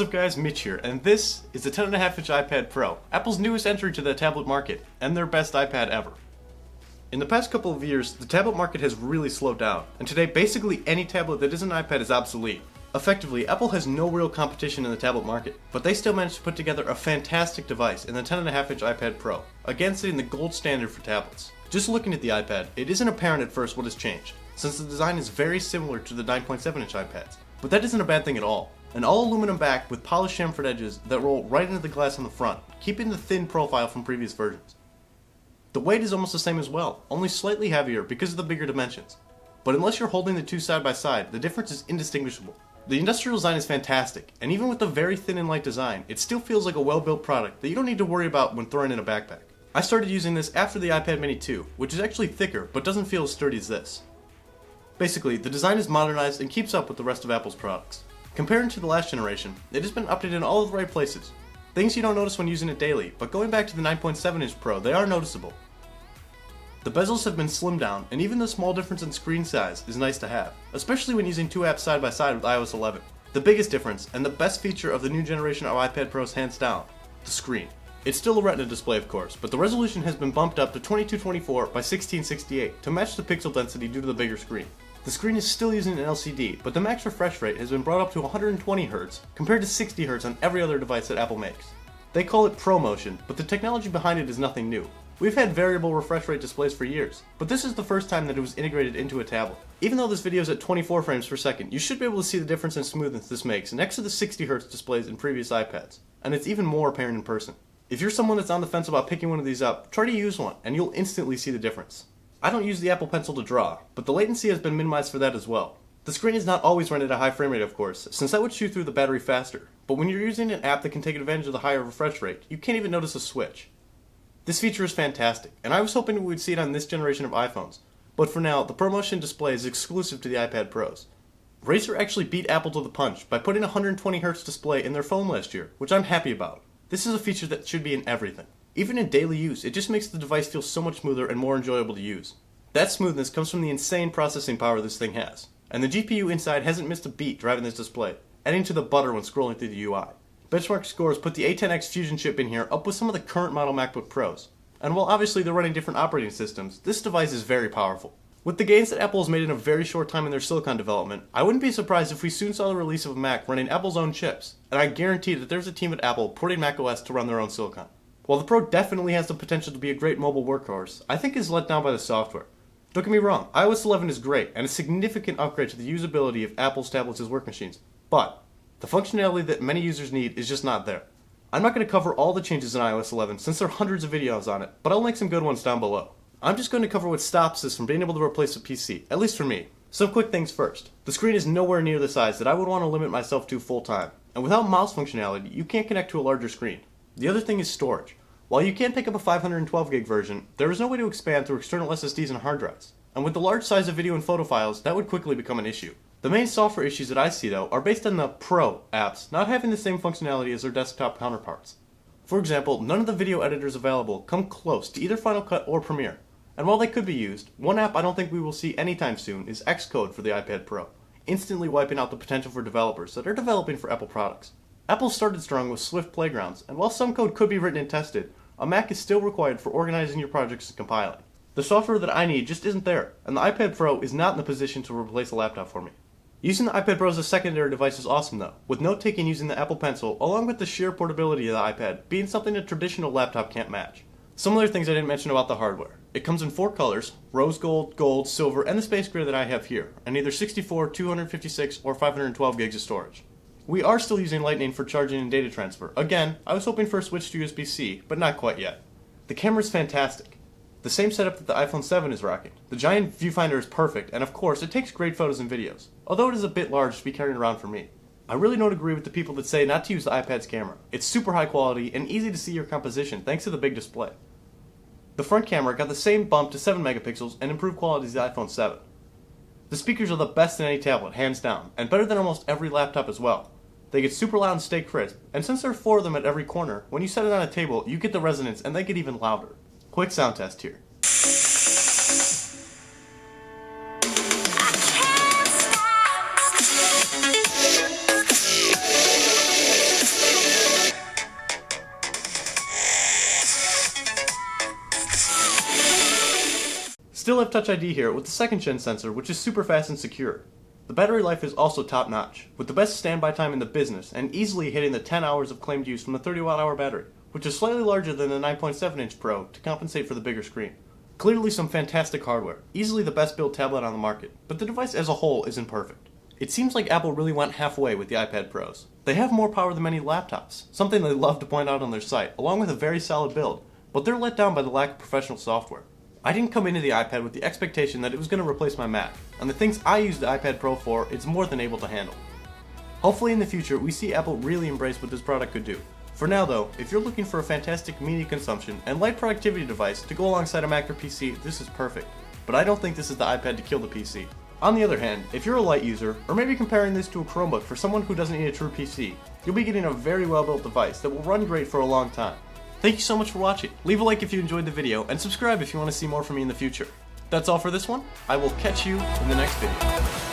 What's up guys, Mitch here, and this is the 10.5-inch iPad Pro, Apple's newest entry to the tablet market, and their best iPad ever. In the past couple of years, the tablet market has really slowed down, and today basically any tablet that isn't an iPad is obsolete. Effectively, Apple has no real competition in the tablet market, but they still managed to put together a fantastic device in the 10.5-inch iPad Pro, again setting the gold standard for tablets. Just looking at the iPad, it isn't apparent at first what has changed, since the design is very similar to the 9.7-inch iPads, but that isn't a bad thing at all. An all-aluminum back with polished chamfered edges that roll right into the glass on the front, keeping the thin profile from previous versions. The weight is almost the same as well, only slightly heavier because of the bigger dimensions. But unless you're holding the two side by side, the difference is indistinguishable. The industrial design is fantastic, and even with the very thin and light design, it still feels like a well-built product that you don't need to worry about when throwing in a backpack. I started using this after the iPad mini 2, which is actually thicker but doesn't feel as sturdy as this. Basically, the design is modernized and keeps up with the rest of Apple's products. Comparing to the last generation, it has been updated in all of the right places. Things you don't notice when using it daily, but going back to the 9.7-inch Pro, they are noticeable. The bezels have been slimmed down, and even the small difference in screen size is nice to have, especially when using two apps side by side with iOS 11. The biggest difference, and the best feature of the new generation of iPad Pros hands down, the screen. It's still a Retina display of course, but the resolution has been bumped up to 2224 by 1668 to match the pixel density due to the bigger screen. The screen is still using an LCD, but the max refresh rate has been brought up to 120Hz compared to 60Hz on every other device that Apple makes. They call it ProMotion, but the technology behind it is nothing new. We've had variable refresh rate displays for years, but this is the first time that it was integrated into a tablet. Even though this video is at 24 frames per second, you should be able to see the difference in smoothness this makes next to the 60Hz displays in previous iPads, and it's even more apparent in person. If you're someone that's on the fence about picking one of these up, try to use one, and you'll instantly see the difference. I don't use the Apple Pencil to draw, but the latency has been minimized for that as well. The screen is not always run at a high frame rate of course, since that would chew through the battery faster, but when you're using an app that can take advantage of the higher refresh rate, you can't even notice a switch. This feature is fantastic, and I was hoping we would see it on this generation of iPhones, but for now, the ProMotion display is exclusive to the iPad Pros. Razer actually beat Apple to the punch by putting a 120Hz display in their phone last year, which I'm happy about. This is a feature that should be in everything. Even in daily use, it just makes the device feel so much smoother and more enjoyable to use. That smoothness comes from the insane processing power this thing has, and the GPU inside hasn't missed a beat driving this display, adding to the butter when scrolling through the UI. Benchmark scores put the A10X Fusion chip in here up with some of the current model MacBook Pros, and while obviously they're running different operating systems, this device is very powerful. With the gains that Apple has made in a very short time in their silicon development, I wouldn't be surprised if we soon saw the release of a Mac running Apple's own chips, and I guarantee that there's a team at Apple porting macOS to run their own silicon. While the Pro definitely has the potential to be a great mobile workhorse, I think it's let down by the software. Don't get me wrong, iOS 11 is great, and a significant upgrade to the usability of Apple's tablets as work machines, but the functionality that many users need is just not there. I'm not going to cover all the changes in iOS 11 since there are hundreds of videos on it, but I'll link some good ones down below. I'm just going to cover what stops this from being able to replace a PC, at least for me. Some quick things first. The screen is nowhere near the size that I would want to limit myself to full time, and without mouse functionality, you can't connect to a larger screen. The other thing is storage. While you can pick up a 512GB version, there is no way to expand through external SSDs and hard drives. And with the large size of video and photo files, that would quickly become an issue. The main software issues that I see though are based on the Pro apps not having the same functionality as their desktop counterparts. For example, none of the video editors available come close to either Final Cut or Premiere. And while they could be used, one app I don't think we will see anytime soon is Xcode for the iPad Pro, instantly wiping out the potential for developers that are developing for Apple products. Apple started strong with Swift Playgrounds, and while some code could be written and tested, a Mac is still required for organizing your projects and compiling. The software that I need just isn't there, and the iPad Pro is not in the position to replace a laptop for me. Using the iPad Pro as a secondary device is awesome though, with note-taking using the Apple Pencil, along with the sheer portability of the iPad being something a traditional laptop can't match. Some other things I didn't mention about the hardware. It comes in 4 colors, rose gold, gold, silver, and the space gray that I have here, and either 64, 256, or 512 gigs of storage. We are still using Lightning for charging and data transfer. Again, I was hoping for a switch to USB-C, but not quite yet. The camera is fantastic. The same setup that the iPhone 7 is rocking. The giant viewfinder is perfect, and of course, it takes great photos and videos, although it is a bit large to be carrying around for me. I really don't agree with the people that say not to use the iPad's camera. It's super high quality and easy to see your composition thanks to the big display. The front camera got the same bump to 7 megapixels and improved quality as the iPhone 7. The speakers are the best in any tablet, hands down, and better than almost every laptop as well. They get super loud and stay crisp, and since there are 4 of them at every corner, when you set it on a table, you get the resonance and they get even louder. Quick sound test here. still have Touch ID here with the 2nd gen sensor, which is super fast and secure. The battery life is also top notch, with the best standby time in the business and easily hitting the 10 hours of claimed use from the 30 watt-hour battery, which is slightly larger than the 9.7-inch Pro to compensate for the bigger screen. Clearly some fantastic hardware, easily the best built tablet on the market, but the device as a whole isn't perfect. It seems like Apple really went halfway with the iPad Pros. They have more power than many laptops, something they love to point out on their site, along with a very solid build, but they're let down by the lack of professional software. I didn't come into the iPad with the expectation that it was going to replace my Mac, and the things I use the iPad Pro for, it's more than able to handle. Hopefully in the future, we see Apple really embrace what this product could do. For now though, if you're looking for a fantastic media consumption and light productivity device to go alongside a Mac or PC, this is perfect. But I don't think this is the iPad to kill the PC. On the other hand, if you're a light user, or maybe comparing this to a Chromebook for someone who doesn't need a true PC, you'll be getting a very well built device that will run great for a long time. Thank you so much for watching. Leave a like if you enjoyed the video, and subscribe if you want to see more from me in the future. That's all for this one. I will catch you in the next video.